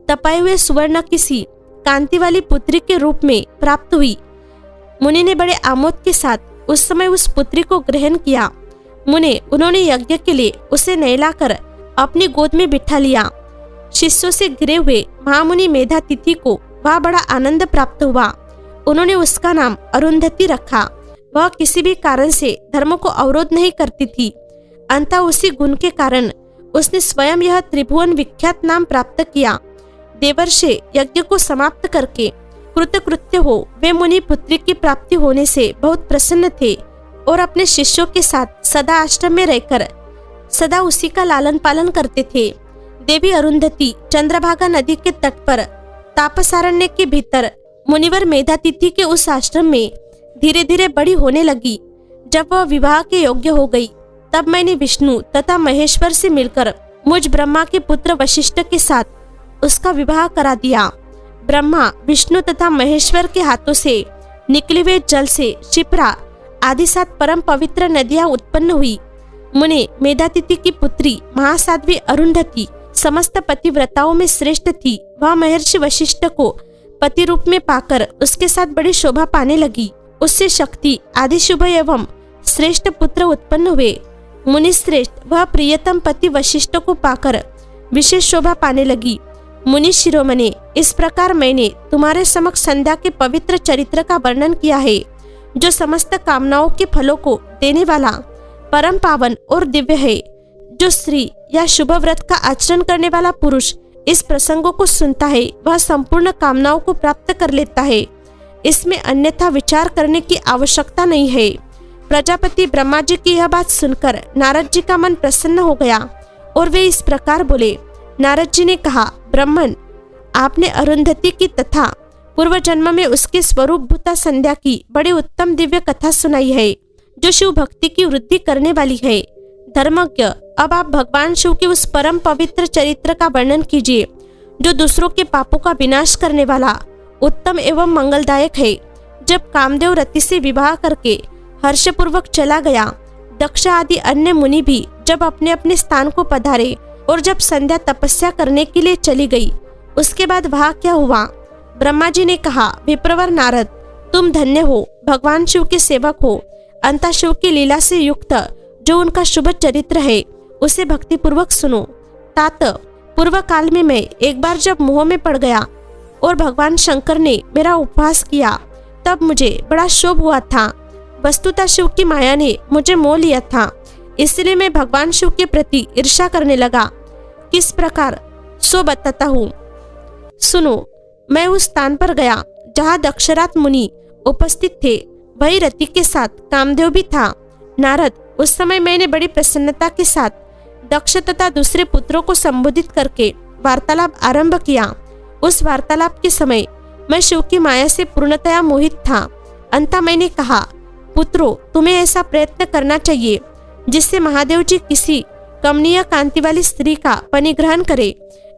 S1: तपाए हुए सुवर्ण किसी कांति वाली पुत्री के रूप में प्राप्त हुई। मुनि ने बड़े आमोद के साथ उस समय उस पुत्री को ग्रहण किया। मुने उन्होंने यज्ञ के लिए उसे नहलाकर अपनी गोद में बिठा लिया। शिष्यों से घिरे हुए महामुनि मेधातिथि को वह बड़ा आनंद प्राप्त हुआ। उन्होंने उसका नाम अरुंधति रखा। वह किसी भी कारण से धर्म को अवरोध नहीं करती थी। अंततः उसी गुण के कारण उसने स्वयं यह त्रिभुवन विख्यात नाम प्राप्त किया। देवर्षि यज्ञ को समाप्त करके कृतकृत्य हो वे मुनि पुत्री की प्राप्ति होने से बहुत प्रसन्न थे और अपने शिष्यों के साथ सदा आश्रम में रहकर सदा उसी का लालन पालन करते थे। देवी अरुंधति चंद्रभागा नदी के तट पर तापसारण्य के भीतर मुनिवर मेधातिथि के उस आश्रम में धीरे धीरे बड़ी होने लगी। जब वह विवाह के योग्य हो गई तब मैंने विष्णु तथा महेश्वर से मिलकर मुझ ब्रह्मा के पुत्र वशिष्ठ के साथ उसका विवाह करा दिया। ब्रह्मा विष्णु तथा महेश्वर के हाथों से निकले हुए जल से क्षिप्रा आदि 7 परम पवित्र नदियां उत्पन्न हुई। मुने मेधातिथि की पुत्री महासाध्वी अरुंधति समस्त पतिव्रताओं में श्रेष्ठ थी। वह महर्षि वशिष्ठ को पति रूप में पाकर उसके साथ बड़ी शोभा पाने लगी। उससे शक्ति आदि शुभ एवं श्रेष्ठ पुत्र उत्पन्न हुए। मुनि श्रेष्ठ वह प्रियतम पति वशिष्ठ को पाकर विशेष शोभा पाने लगी। मुनि शिरोमणि, इस प्रकार मैंने तुम्हारे समक्ष संध्या के पवित्र चरित्र का वर्णन किया है, जो समस्त कामनाओं के फलों को देने वाला परम पावन और दिव्य है। जो स्त्री या शुभ व्रत का आचरण करने वाला पुरुष इस प्रसंगों को सुनता है वह संपूर्ण कामनाओं को प्राप्त कर लेता है। इसमें अन्यथा विचार करने की आवश्यकता नहीं है। प्रजापति ब्रह्मा जी की यह बात सुनकर नारद जी का मन प्रसन्न हो गया और वे इस प्रकार बोले। नारद जी ने कहा, ब्रह्मन, आपने अरुंधति की तथा पूर्व जन्म में उसके स्वरूप भूता संध्या की बड़ी उत्तम दिव्य कथा सुनाई है, जो शिव भक्ति की वृद्धि करने वाली है। धर्मज्ञ, अब आप भगवान शिव के उस परम पवित्र चरित्र का वर्णन कीजिए, जो दूसरों के पापों का विनाश करने वाला उत्तम एवं मंगलदायक है। जब कामदेव रति से विवाह करके हर्षपूर्वक चला गया, दक्ष आदि अन्य मुनि भी जब अपने अपने स्थान को पधारे और जब संध्या तपस्या करने के लिए चली गई, उसके बाद वहाँ क्या हुआ? ब्रह्मा जी ने कहा, विप्रवर नारद, तुम धन्य हो, भगवान शिव के सेवक हो। अंतः शिव की लीला से युक्त जो उनका शुभ चरित्र है उसे भक्ति पूर्वक सुनो। तात, पूर्व काल में मैं एक बार जब मोह में पड़ गया और भगवान शंकर ने मेरा उपवास किया, तब मुझे बड़ा शोभ हुआ था। वस्तुतः शिव की माया ने मुझे मोह लिया था, इसलिए मैं भगवान शिव के प्रति ईर्ष्या करने लगा। किस प्रकार, सो बताता हूँ, सुनो। मैं उस स्थान पर गया जहाँ दक्षराज मुनि उपस्थित थे। वही रति के साथ कामदेव भी था। नारद, उस समय मैंने बड़ी प्रसन्नता के साथ दक्ष तथा दूसरे पुत्रों को संबोधित करके वार्तालाप आरंभ किया। उस वार्तालाप के समय मैं शिव की माया से पूर्णतया मोहित था। अंततः मैंने कहा, पुत्रों, तुम्हें ऐसा प्रयत्न करना चाहिए जिससे महादेव जी किसी कमनीय कांति वाली स्त्री का परिग्रहण करे।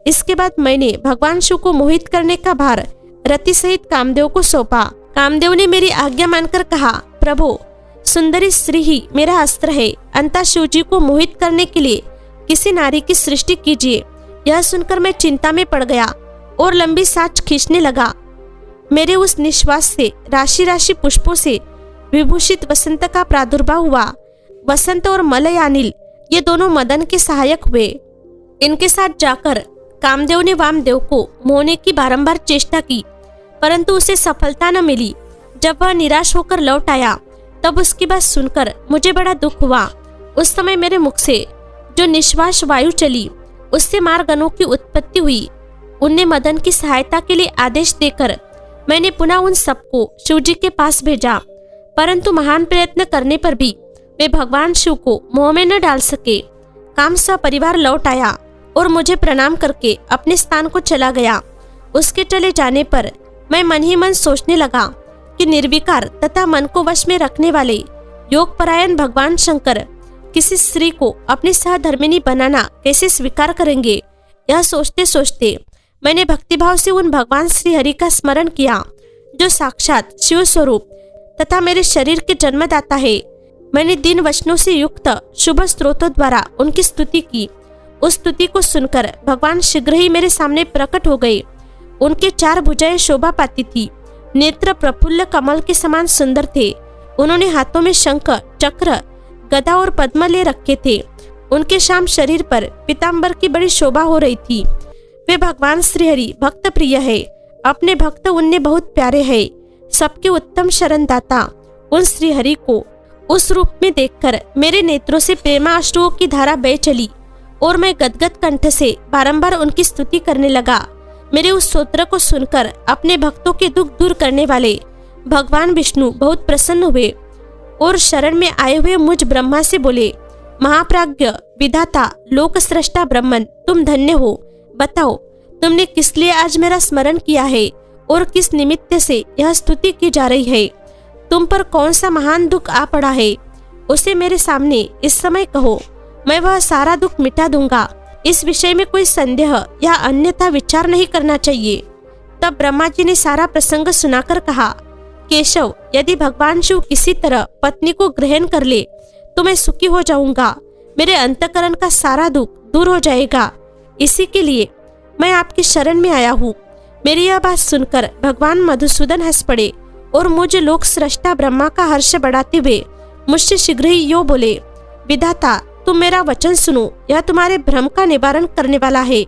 S1: इसके बाद मैंने भगवान शिव को मोहित करने का भार रति सहित कामदेव को सौंपा। कामदेव ने मेरी आज्ञा मानकर कहा, प्रभु, सुंदरी स्त्री ही मेरा अस्त्र है। अंततः शिव जी को मोहित करने के लिए किसी नारी की सृष्टि कीजिए। यह सुनकर मैं चिंता में पड़ गया और लंबी सांस खींचने लगा। मेरे उस निश्वास से राशि राशि पुष्पों से विभूषित वसंत का प्रादुर्भाव हुआ। वसंत और मलयानिल ये दोनों मदन के सहायक हुए। इनके साथ जाकर कामदेव ने वामदेव को मोहने की बारंबार चेष्टा की, परंतु उसे सफलता न मिली। जब वह निराश होकर लौट आया तब उसकी बात सुनकर मुझे बड़ा दुख हुआ। उस समय मेरे मुख से जो निश्वास वायु चली उससे मार्गणों की उत्पत्ति हुई। उनने मदन की सहायता के लिए आदेश देकर मैंने पुनः उन सबको शिव जी के पास भेजा, परंतु महान प्रयत्न करने पर भी वे भगवान शिव को मोह में न डाल सके। काम सपरिवार लौट आया और मुझे प्रणाम करके अपने स्थान को चला गया। उसके चले जाने पर मैं मन ही मन सोचने लगा कि निर्विकार तथा मन को वश में रखने वाले योगपरायण भगवान शंकर किसी स्त्री को अपनी सहधर्मिणी बनाना कैसे स्वीकार करेंगे। यह सोचते सोचते मैंने भक्तिभाव से उन भगवान श्री हरि का स्मरण किया, जो साक्षात शिव स्वरूप तथा मेरे शरीर के जन्मदाता है। मैंने दिन वचनों से युक्त शुभ स्त्रोतों द्वारा उनकी स्तुति की। उस स्तुति को सुनकर भगवान शीघ्र ही मेरे सामने प्रकट हो गए। उनके 4 भुजाएं शोभा पाती थी। नेत्र प्रफुल्ल कमल के समान सुंदर थे। उन्होंने हाथों में शंख, चक्र, गदा और पद्म ले रखे थे। उनके श्याम शरीर पर पीताम्बर की बड़ी शोभा हो रही थी। वे भगवान श्रीहरि भक्त प्रिय है, अपने भक्त उनने बहुत प्यारे है, सबके उत्तम शरणदाता। उन श्रीहरि को उस रूप में देखकर मेरे नेत्रों से प्रेमाश्रुओं की धारा बह चली और मैं गदगद कंठ से बारंबार उनकी स्तुति करने लगा। मेरे उस स्तोत्र को सुनकर अपने भक्तों के दुख दूर करने वाले भगवान विष्णु बहुत प्रसन्न हुए और शरण में आए हुए मुझ ब्रह्मा से बोले, महाप्राज्ञ विधाता लोक सृष्टा ब्रह्मन, तुम धन्य हो। बताओ तुमने किस लिए आज मेरा स्मरण किया है और किस निमित्त से यह स्तुति की जा रही है। तुम पर कौन सा महान दुख आ पड़ा है, उसे मेरे सामने इस समय कहो, मैं वह सारा दुख मिटा दूंगा। इस विषय में कोई संदेह या अन्यथा विचार नहीं करना चाहिए। तब ब्रह्मा जी ने सारा प्रसंग सुनाकर कहा, केशव, यदि भगवान शिव किसी तरह पत्नी को ग्रहण कर ले तो मैं सुखी हो जाऊंगा, मेरे अंतकरण का सारा दुख दूर हो जाएगा। इसी के लिए मैं आपकी शरण में आया हूँ। मेरी यह बात सुनकर भगवान मधुसूदन हंस पड़े और मुझे लोक सृष्टा ब्रह्मा का हर्ष बढ़ाते हुए मुझसे शीघ्र ही यो बोले, विधाता तुम मेरा वचन सुनो, यह तुम्हारे भ्रम का निवारण करने वाला है।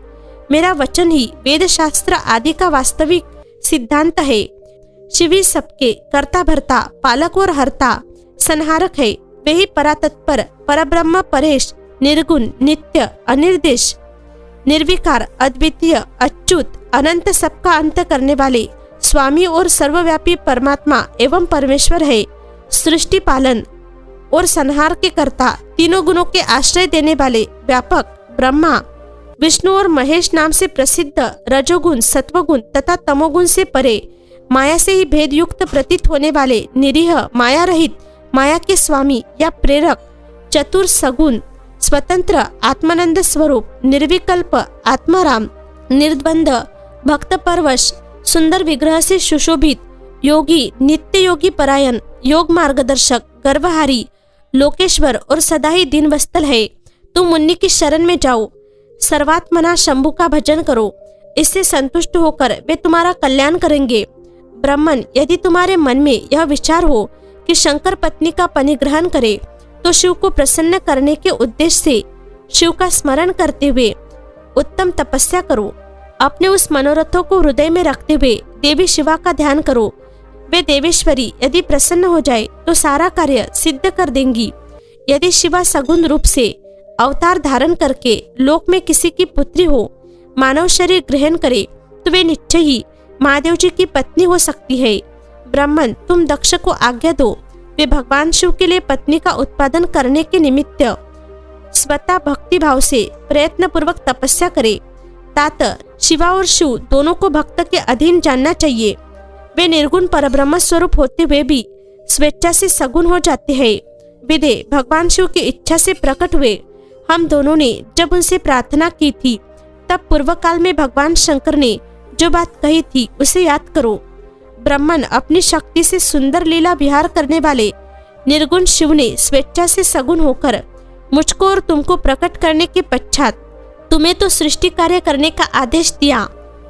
S1: मेरा वचन ही वेद शास्त्र आदि का वास्तविक सिद्धांत है। शिव ही सबके कर्ता भरता, पालक और हरता, संहारक है। वे ही परातत्पर, परब्रह्म, परेश, निर्गुण, नित्य, अनिर्देश, निर्विकार, अद्वितीय, अच्युत, अनंत, सबका अंत करने वाले स्वामी और सर्वव्यापी परमात्मा एवं परमेश्वर है। सृष्टि पालन और संहार के कर्ता, तीनों गुणों के आश्रय देने वाले व्यापक ब्रह्मा, विष्णु और महेश नाम से प्रसिद्ध रजोगुण, सत्वगुण तथा तमोगुण से परे, माया से ही भेद युक्त प्रतीत होने वाले निरीह, माया रहित, माया के स्वामी या प्रेरक, चतुर, सगुण, स्वतंत्र, आत्मानंद स्वरूप, निर्विकल्प, आत्माराम, निर्द्वंद, भक्त परवश, सुंदर विग्रह से सुशोभित, योगी, नित्य योगी परायण, योग मार्गदर्शक, गर्भहारी, लोकेश्वर और सदा ही दीनवत्सल है। तुम मुन्नी की शरण में जाओ, सर्वात्मना शंभु का भजन करो, इससे संतुष्ट होकर वे तुम्हारा कल्याण करेंगे। ब्राह्मण, यदि तुम्हारे मन में यह विचार हो कि शंकर पत्नी का परिग्रहण करे तो शिव को प्रसन्न करने के उद्देश्य से शिव का स्मरण करते हुए उत्तम तपस्या करो। अपने उस मनोरथों को हृदय में रखते हुए देवी शिवा का ध्यान करो। वे देवेश्वरी यदि प्रसन्न हो जाए तो सारा कार्य सिद्ध कर देंगी। यदि शिवा सगुण रूप से अवतार धारण करके लोक में किसी की पुत्री हो, मानव शरीर ग्रहण करे तो वे निश्चय ही महादेव जी की पत्नी हो सकती है। ब्राह्मण, तुम दक्ष को आज्ञा दो, वे भगवान शिव के लिए पत्नी का उत्पादन करने के निमित्त स्वतः भक्ति भाव से प्रयत्न पूर्वक तपस्या करे। तात, शिवा और शिव दोनों को भक्त के अधीन जानना चाहिए। वे निर्गुण परब्रह्म स्वरूप होते हुए भी स्वेच्छा से सगुण हो जाते हैं। विदे, भगवान शिव की इच्छा से प्रकट हुए। हम दोनों ने जब उनसे प्रार्थना की थी तब पूर्व काल में भगवान शंकर ने जो बात कही थी उसे याद करो। ब्राह्मण, अपनी शक्ति से सुंदर लीला विहार करने वाले निर्गुण शिव ने स्वेच्छा से सगुण होकर मुझको और तुमको प्रकट करने के पश्चात तुम्हें तो सृष्टि कार्य करने का आदेश दिया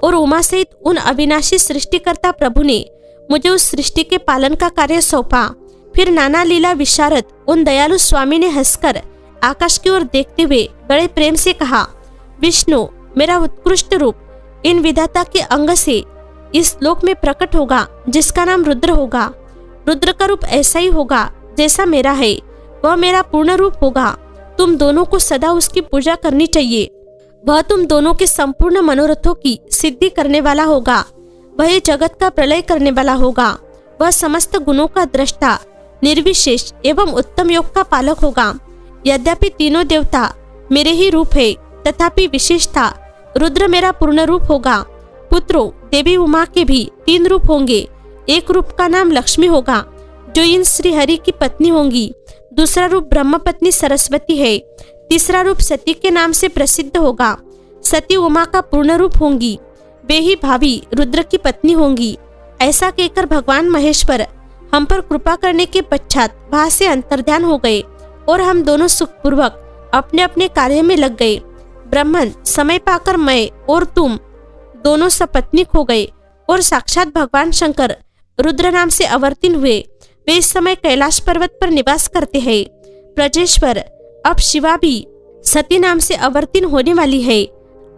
S1: और उमा सहित उन अविनाशी सृष्टिकर्ता प्रभु ने मुझे उस सृष्टि के पालन का कार्य सौंपा। फिर नाना लीला विशारद उन दयालु स्वामी ने हंसकर आकाश की ओर देखते हुए बड़े प्रेम से कहा, विष्णु, मेरा उत्कृष्ट रूप इन विधाता के अंग से इस लोक में प्रकट होगा जिसका नाम रुद्र होगा। रुद्र का रूप ऐसा ही होगा जैसा मेरा है, वह मेरा पूर्ण रूप होगा। तुम दोनों को सदा उसकी पूजा करनी चाहिए। वह तुम दोनों के संपूर्ण मनोरथों की सिद्धि करने वाला होगा। वह जगत का प्रलय करने वाला होगा। वह समस्त गुणों का दृष्टा, निर्विशेष एवं उत्तम योग का पालक होगा। यद्यपि तीनों देवता मेरे ही रूप है, तथापि विशेषता रुद्र मेरा पूर्ण रूप होगा। पुत्रों, देवी उमा के भी 3 रूप होंगे। एक रूप का नाम लक्ष्मी होगा जो इन श्री हरि की पत्नी होंगी। दूसरा रूप ब्रह्म पत्नी सरस्वती है। तीसरा रूप सती के नाम से प्रसिद्ध होगा। सती उमा का पूर्ण रूप होंगी। वे ही भावी रुद्र की पत्नी होंगी। ऐसा कहकर भगवान महेश्वर हम पर कृपा करने के पश्चात वहां से अंतर्ध्यान हो गए और हम दोनों सुखपूर्वक अपने अपने कार्य में लग गए। ब्राह्मण, समय पाकर मैं और तुम दोनों सपत्नीक हो गए और साक्षात भगवान शंकर रुद्र नाम से अवतीर्ण हुए। वे इस समय कैलाश पर्वत पर निवास करते हैं। ब्रजेश्वर, अब शिवा भी सती नाम से अवतीर्ण होने वाली है,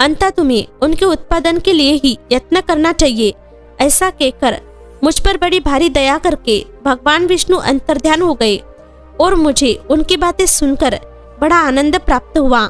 S1: अंततः तुम्हें उनके उत्पादन के लिए ही यत्न करना चाहिए। ऐसा कहकर मुझ पर बड़ी भारी दया करके भगवान विष्णु अंतर्ध्यान हो गए और मुझे उनकी बातें सुनकर बड़ा आनंद प्राप्त हुआ।